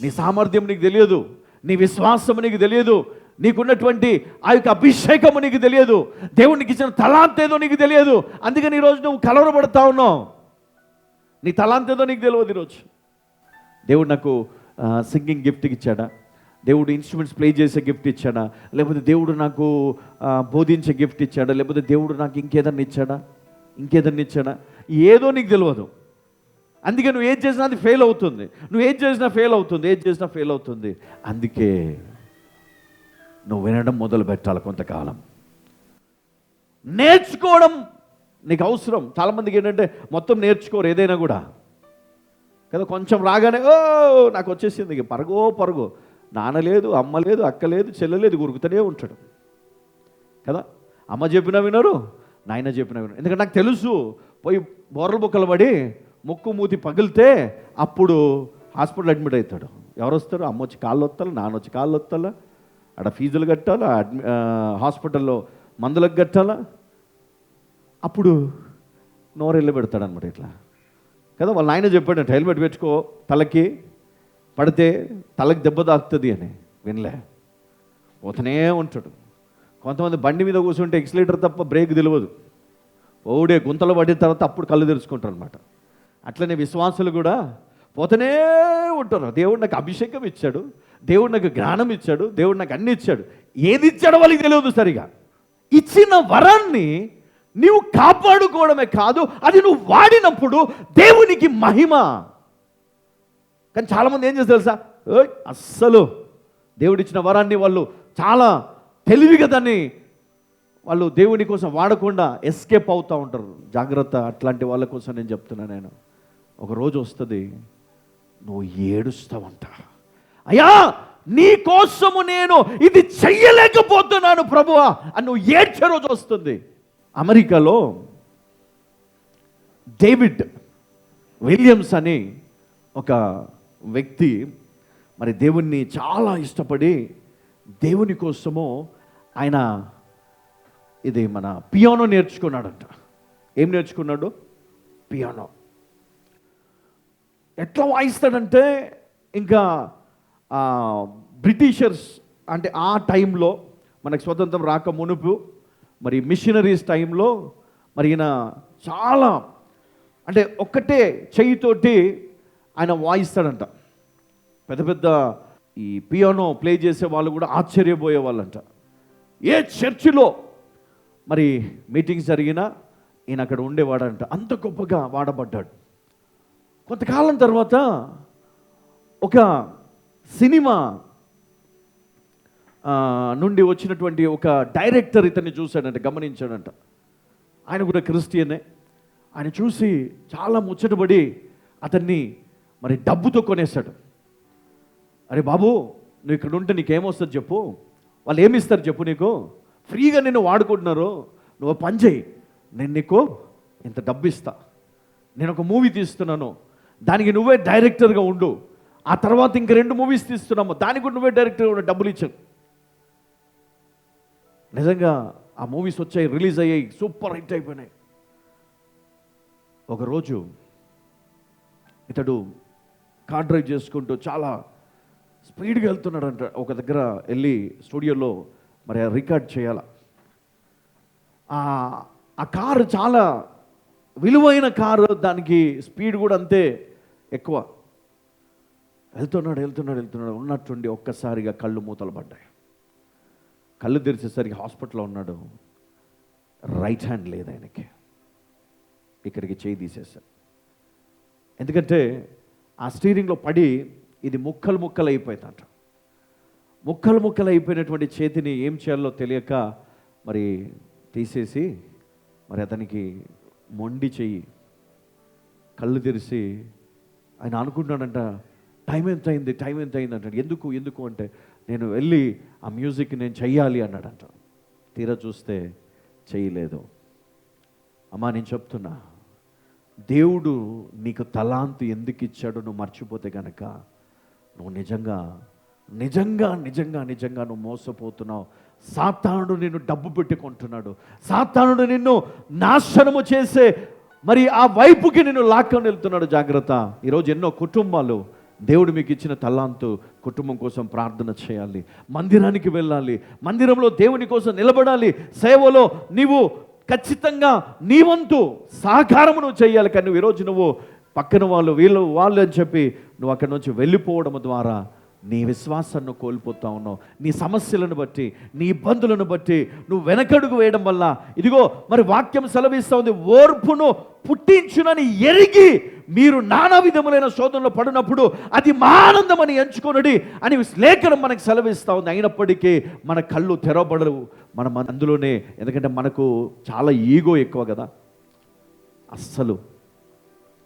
నీ సామర్థ్యం నీకు తెలియదు, నీ విశ్వాసం నీకు తెలియదు, నీకున్నటువంటి ఆ యొక్క అభిషేకము నీకు తెలియదు, దేవునికి ఇచ్చిన తలాంత్ ఏదో నీకు తెలియదు. అందుకని ఈరోజు నువ్వు కలవరపడతా ఉన్నావు. నీ తలాంత్ ఏదో నీకు తెలియదు. ఈరోజు దేవుడు నాకు సింగింగ్ గిఫ్ట్ ఇచ్చాడా, దేవుడు ఇన్స్ట్రుమెంట్స్ ప్లే చేసే గిఫ్ట్ ఇచ్చాడా, లేకపోతే దేవుడు నాకు బోధించే గిఫ్ట్ ఇచ్చాడా, లేకపోతే దేవుడు నాకు ఇంకేదన్నా ఇచ్చాడా, ఏదో నీకు తెలియదు. అందుకే నువ్వు ఏది చేసినా అది ఫెయిల్ అవుతుంది, నువ్వు ఏది చేసినా ఫెయిల్ అవుతుంది. అందుకే నువ్వు వినడం మొదలు పెట్టాలి. కొంతకాలం నేర్చుకోవడం నీకు అవసరం. చాలామందికి ఏంటంటే మొత్తం నేర్చుకోరు ఏదైనా కూడా కదా. కొంచెం రాగానే నాకు వచ్చేసింది, ఇక పరుగో నాన్న లేదు, అమ్మ లేదు, అక్క లేదు, చెల్లె లేదు, గురుకుతూనే ఉంటాడు కదా. అమ్మ చెప్పినా వినరు, నాయన చెప్పినా వినరు. ఎందుకంటే నాకు తెలుసు, పోయి బోర్ల బుక్కలు పడి ముక్కు మూతి పగిలితే అప్పుడు హాస్పిటల్ అడ్మిట్ అవుతాడు. ఎవరు వస్తారు? అమ్మ వచ్చి కాళ్ళు వస్తాలా, నాన్న వచ్చి కాళ్ళు వస్తాలా, అక్కడ ఫీజులు కట్టాలా, హాస్పిటల్లో మందులకు కట్టాలా, అప్పుడు నోరెళ్ళి పెడతాడు అనమాట ఇట్లా కదా. వాళ్ళ నాయన చెప్పాడంటే హెల్మెట్ పెట్టుకో, తలకి పడితే తలకి దెబ్బ తాకుతుంది అని. వినలే, పోతూనే ఉంటాడు. కొంతమంది బండి మీద కూర్చుంటే ఎక్సిలేటర్ తప్ప బ్రేక్ తెలియదు, ఓడే గుంతలు పడిన తర్వాత అప్పుడు కళ్ళు తెరుచుకుంటారు అనమాట. అట్లనే విశ్వాసులు కూడా పోతూనే ఉంటారు. దేవుడు నాకు అభిషేకం ఇచ్చాడు, దేవుడు నాకు జ్ఞానం ఇచ్చాడు, దేవుడు నాకు అన్ని ఇచ్చాడు, ఏది ఇచ్చాడో వాళ్ళకి తెలియదు సరిగా. ఇచ్చిన వరాన్ని నీవు కాపాడుకోవడమే కాదు, అది నువ్వు వాడినప్పుడు దేవునికి మహిమ. కానీ చాలామంది ఏం చేస్తారు తెలుసా, అస్సలు దేవుడిచ్చిన వరాన్ని వాళ్ళు చాలా తెలివిగా దాన్ని వాళ్ళు దేవుని కోసం వాడకుండా ఎస్కేప్ అవుతూ ఉంటారు. జాగ్రత్త, అట్లాంటి వాళ్ళ కోసం నేను చెప్తున్నాను. నేను ఒక రోజు వస్తుంది, నువ్వు ఏడుస్తావంట, అయ్యా నీ కోసము నేను ఇది చెయ్యలేకపోతున్నాను ప్రభువా అని నువ్వు ఏడ్చే రోజు వస్తుంది. అమెరికాలో డేవిడ్ విలియమ్స్ అని ఒక వ్యక్తి మరి దేవుణ్ణి చాలా ఇష్టపడి దేవుని కోసము ఆయన ఇది మన పియానో నేర్చుకున్నాడంట. ఏం నేర్చుకున్నాడు? పియానో. ఎట్లా వాయిస్తాడంటే, ఇంకా బ్రిటిషర్స్ అంటే ఆ టైంలో మనకు స్వతంత్రం రాక మునుపు మరి మిషనరీస్ టైంలో మరి ఈయన చాలా అంటే ఒక్కటే చెయ్యితోటి ఆయన వాయిస్తాడంట. పెద్ద పెద్ద ఈ పియానో ప్లే చేసే వాళ్ళు కూడా ఆశ్చర్యపోయే వాళ్ళంట. ఏ చర్చిలో మరి మీటింగ్స్ జరిగినా ఈయన అక్కడ ఉండేవాడంట. అంత గొప్పగా వాడబడ్డాడు. కొంతకాలం తర్వాత ఒక సినిమా నుండి వచ్చినటువంటి ఒక డైరెక్టర్ ఇతన్ని చూశాడంట, గమనించాడంట. ఆయన కూడా క్రిస్టియనే. ఆయన చూసి చాలా ముచ్చటపడి అతన్ని మరి డబ్బుతో కొనేశాడు. అరే బాబు, నువ్వు ఇక్కడ ఉంటే నీకేమొస్తుంది చెప్పు, వాళ్ళు ఏమిస్తారు చెప్పు, నీకు ఫ్రీగా నిన్ను వాడుకుంటున్నారు, నువ్వు పని చేయి, నేను నీకు ఇంత డబ్బు ఇస్తా, నేను ఒక మూవీ తీస్తున్నాను, దానికి నువ్వే డైరెక్టర్గా ఉండు, ఆ తర్వాత ఇంక 2 మూవీస్ తీస్తున్నాము, దానికి కూడా నువ్వే డైరెక్టర్గా ఉండు, డబ్బులు ఇచ్చాను. నిజంగా ఆ మూవీస్ వచ్చాయి, రిలీజ్ అయ్యాయి, సూపర్ హిట్ అయిపోయినాయి. ఒకరోజు ఇతడు కార్ డ్రైవ్ చేసుకుంటూ చాలా స్పీడ్గా వెళ్తున్నాడంట. ఒక దగ్గర వెళ్ళి స్టూడియోలో మరి రికార్డ్ చేయాల. ఆ కారు చాలా విలువైన కారు, దానికి స్పీడ్ కూడా అంతే ఎక్కువ. వెళ్తున్నాడు ఉన్నట్టుండి ఒక్కసారిగా కళ్ళు మూతలు పడ్డాయి. కళ్ళు తెరిచేసరికి హాస్పిటల్లో ఉన్నాడు. రైట్ హ్యాండ్ లేదు ఆయనకి, ఇక్కడికి చేయి తీసేశారు. ఎందుకంటే ఆ స్టీరింగ్లో పడి ఇది ముక్కలు అయిపోయిందంట. ముక్కలు అయిపోయినటువంటి చేతిని ఏం చేయాలో తెలియక మరి తీసేసి మరి అతనికి మొండి చెయ్యి, కళ్ళు తెరిచి ఆయన అనుకుంటున్నాడంట, టైం ఎంత అయింది అంటాడు. ఎందుకు అంటే, నేను వెళ్ళి ఆ మ్యూజిక్ నేను చెయ్యాలి అన్నాడంట. తీరా చూస్తే చెయ్యలేదు. అమ్మా నేను చెప్తున్నా, దేవుడు నీకు తలాంతు ఎందుకు ఇచ్చాడో నువ్వు మర్చిపోతే కనుక నువ్వు నిజంగా నువ్వు మోసపోతున్నావు. సాతానుడు నిన్ను డబ్బు పెట్టుకుంటున్నాడు. సాతానుడు నిన్ను నాశనము చేసే మరి ఆ వైపుకి నిన్ను లాక్కొని వెళ్తున్నాడు. జాగ్రత్త. ఈరోజు ఎన్నో కుటుంబాలు దేవుడు మీకు ఇచ్చిన తలాంతు కుటుంబం కోసం ప్రార్థన చేయాలి, మందిరానికి వెళ్ళాలి, మందిరంలో దేవుని కోసం నిలబడాలి, సేవలో నీవు ఖచ్చితంగా నీ వంతు సహకారము నువ్వు చేయాలి. కానీ ఈరోజు నువ్వు పక్కన వాళ్ళు అని చెప్పి నువ్వు అక్కడి నుంచి వెళ్ళిపోవడం ద్వారా నీ విశ్వాసాన్ని కోల్పోతా ఉన్నావు. నీ సమస్యలను బట్టి, నీ ఇబ్బందులను బట్టి నువ్వు వెనకడుగు వేయడం వల్ల ఇదిగో మరి వాక్యం సెలవిస్తూ ఉంది, ఓర్పును పుట్టించునని ఎరిగి మీరు నానా విధములైన శోధనలో పడినప్పుడు అది మా ఆనందం అని ఎంచుకొనుడి అని లేఖనం మనకు సెలవిస్తూ ఉంది. అయినప్పటికీ మన కళ్ళు తెరవబడవు, మనం అందులోనే, ఎందుకంటే మనకు చాలా ఈగో ఎక్కువ కదా, అస్సలు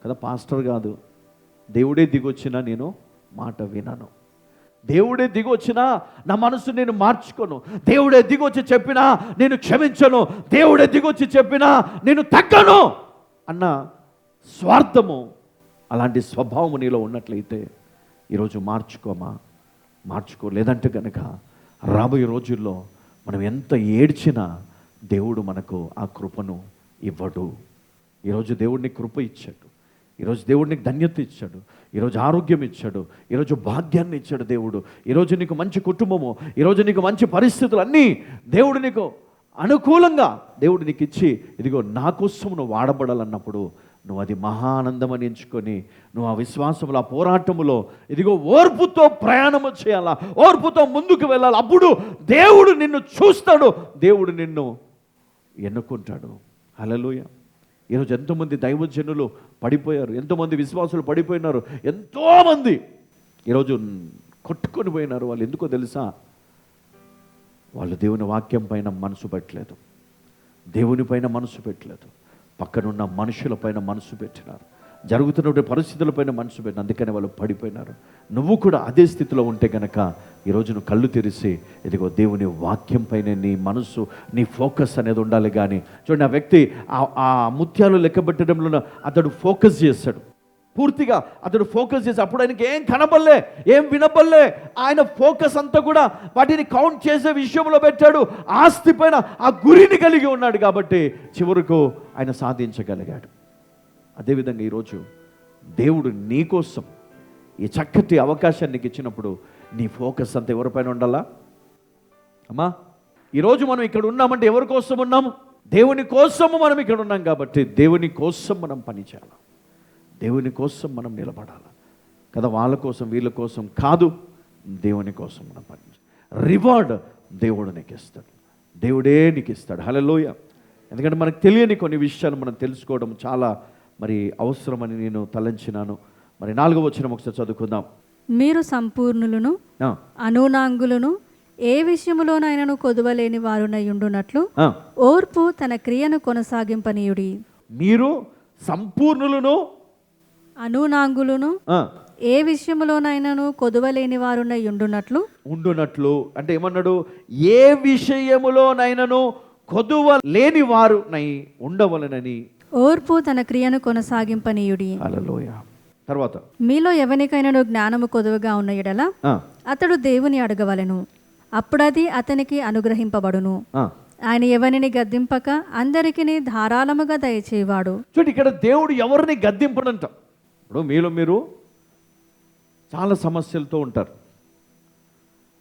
కదా. పాస్టర్ కాదు, దేవుడే దిగొచ్చినా నేను మాట వినను, దేవుడే దిగొచ్చినా నా మనసు నేను మార్చుకోను, దేవుడే దిగొచ్చి చెప్పినా నేను క్షమించను, దేవుడే దిగొచ్చి చెప్పినా నేను తగ్గను అన్న స్వార్థము, అలాంటి స్వభావము నీలో ఉన్నట్లయితే ఈరోజు మార్చుకో. లేదంటే కనుక రాబోయే రోజుల్లో మనం ఎంత ఏడ్చినా దేవుడు మనకు ఆ కృపను ఇవ్వడు. ఈరోజు దేవుడిని కృప ఇచ్చాడు, ఈరోజు దేవుడికి ధన్యత ఇచ్చాడు, ఈరోజు ఆరోగ్యం ఇచ్చాడు, ఈరోజు భాగ్యాన్ని ఇచ్చాడు దేవుడు, ఈరోజు నీకు మంచి కుటుంబము, ఈరోజు నీకు మంచి పరిస్థితులు అన్నీ దేవుడు నీకు అనుకూలంగా దేవుడు నీకు ఇచ్చి ఇదిగో నా కోసం నువ్వు వాడబడాలన్నప్పుడు నువ్వు అది మహానందమని ఎంచుకొని నువ్వు ఆ విశ్వాసంలో, ఆ పోరాటములో ఇదిగో ఓర్పుతో ప్రయాణము చేయాలా, ఓర్పుతో ముందుకు వెళ్ళాలి. అప్పుడు దేవుడు నిన్ను చూస్తాడు, దేవుడు నిన్ను ఎన్నుకుంటాడు. హల్లెలూయా. ఈరోజు ఎంతోమంది దైవజనులు పడిపోయారు, ఎంతోమంది విశ్వాసులు పడిపోయినారు, ఎంతోమంది ఈరోజు కొట్టుకొని పోయినారు. వాళ్ళు ఎందుకో తెలుసా? వాళ్ళు దేవుని వాక్యం పైన మనసు పెట్టలేదు, దేవుని పైన మనసు పెట్టలేదు, పక్కనున్న మనుషుల పైన మనసు పెట్టినారు, జరుగుతున్న పరిస్థితులపైన మనసు పెట్టిన, అందుకని వాళ్ళు పడిపోయినారు. నువ్వు కూడా అదే స్థితిలో ఉంటే కనుక ఈరోజు నువ్వు కళ్ళు తెరిచి ఇదిగో దేవుని వాక్యం పైన నీ మనసు, నీ ఫోకస్ అనేది ఉండాలి. కానీ చూడండి, ఆ వ్యక్తి ఆ ముత్యాలు లెక్కబెట్టడంలో అతడు ఫోకస్ చేస్తాడు, పూర్తిగా అతడు ఫోకస్ చేసి, అప్పుడు ఆయనకి ఏం కనబడలే, ఏం వినబడలే, ఆయన ఫోకస్ అంతా కూడా వాటిని కౌంట్ చేసే విషయంలో పెట్టాడు, ఆస్తి పైన ఆ గురిని కలిగి ఉన్నాడు. కాబట్టి చివరకు ఆయన సాధించగలిగాడు. అదేవిధంగా ఈరోజు దేవుడు నీ కోసం ఈ చక్కటి అవకాశాన్ని నీకు ఇచ్చినప్పుడు నీ ఫోకస్ అంతా ఎవరిపైన ఉండాలా? అమ్మా, ఈరోజు మనం ఇక్కడ ఉన్నామంటే ఎవరి కోసం ఉన్నాము? దేవుని కోసము మనం ఇక్కడ ఉన్నాం. కాబట్టి దేవుని కోసం మనం పని చేయాలి, దేవుని కోసం మనం నిలబడాలి కదా. వాళ్ళ కోసం వీళ్ళ కోసం కాదు, దేవుని కోసం మనం పని చేయాలి. రివార్డ్ దేవుడు నీకు ఇస్తాడు, దేవుడే నీకు ఇస్తాడు. హల్లెలూయా. ఎందుకంటే మనకు తెలియని కొన్ని విషయాలు మనం తెలుసుకోవడం చాలా మరి అవసరమని నేను తలంచినాను. మరి 4వ వచనం ఒకసారి చదువుకుందాం. మీరు సంపూర్ణులను అనూనాంగులను ఏ విషయములోనైనను కొదువలేని వారునై ఉండునట్లు ఓర్పు తన క్రియను కొనసాగింపనీయుడి. మీరు సంపూర్ణులను అనూనాంగులను ఏ విషయములోనైనను కొదువలేని వారునై ఉండునట్లు అంటే ఏమన్నాడు? ఏ విషయములోనైనను కొదువ లేని వారునై ఉండవలనని ఓర్పు తన క్రియను కొనసాగింపనీయుడి. హల్లెలూయా. తర్వాత మీలో ఎవరికైనా జ్ఞానము కొదువగా ఉన్న యెడల అతడు దేవుని అడగవలెను, అప్పుడది అతనికి అనుగ్రహింపబడును. ఆయన ఎవరిని గద్దింపక అందరికీ ధారాళముగా దయచేవాడు. చూడండి, ఇక్కడ దేవుడు ఎవరిని గద్దింపడంట. ఇప్పుడు మీలో మీరు చాలా సమస్యలతో ఉంటారు.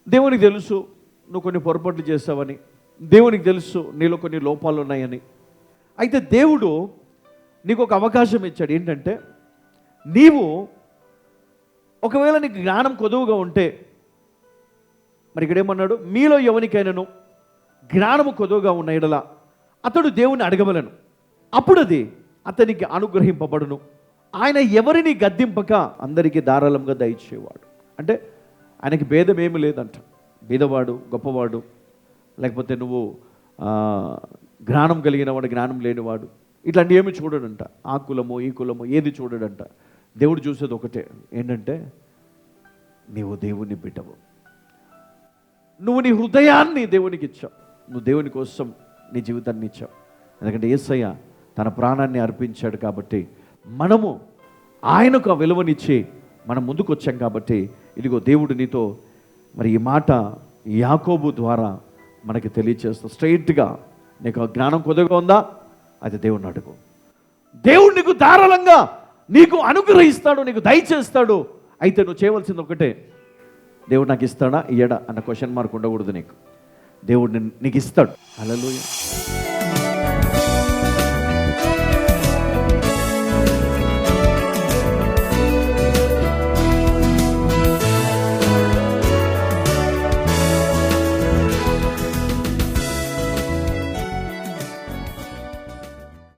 దేవునికి తెలుసు నువ్వు కొన్ని పొరపాట్లు చేస్తావని, దేవునికి తెలుసు నీలో కొన్ని లోపాలు ఉన్నాయని. అయితే దేవుడు నీకు ఒక అవకాశం ఇచ్చాడు. ఏంటంటే, నీవు ఒకవేళ నీకు జ్ఞానం కొదువుగా ఉంటే, మరి ఇక్కడ ఏమన్నాడు? మీలో ఎవరికైనాను జ్ఞానము కొదువుగా ఉన్న యెడల అతడు దేవుని అడగవలెను, అప్పుడు అది అతనికి అనుగ్రహింపబడును. ఆయన ఎవరిని గద్దింపక అందరికీ ధారాళంగా దయచేవాడు. అంటే ఆయనకి భేదం ఏమి లేదంట. బీదవాడు, గొప్పవాడు, లేకపోతే నువ్వు జ్ఞానం కలిగిన వాడు, జ్ఞానం లేనివాడు, ఇట్లాంటి ఏమి చూడడంట. ఆ కులము ఈ కులము ఏది చూడడంట. దేవుడు చూసేది ఒకటే, ఏంటంటే నీవు దేవుని బిడ్డవు, నువ్వు నీ హృదయాన్ని దేవునికి ఇచ్చావు, నువ్వు దేవుని కోసం నీ జీవితాన్ని ఇచ్చావు. ఎందుకంటే యేసయ్య తన ప్రాణాన్ని అర్పించాడు. కాబట్టి మనము ఆయనకు ఆ విలువనిచ్చి మనం ముందుకు వచ్చాం. కాబట్టి ఇదిగో దేవుడు నీతో మరి ఈ మాట యాకోబు ద్వారా మనకి తెలియచేస్తా. స్ట్రైట్గా నీకు జ్ఞానం కొద్దిగా ఉందా? అది దేవుడిని అడుగు. దేవుడు నీకు ధారాళంగా నీకు అనుగ్రహిస్తాడు, నీకు దయచేస్తాడు. అయితే నువ్వు చేయవలసింది ఒకటే, దేవుడు నాకు ఇస్తాడా ఇయ్యడా అన్న క్వశ్చన్ మార్క్ ఉండకూడదు నీకు. దేవుడు నీకు ఇస్తాడు. హల్లెలూయా.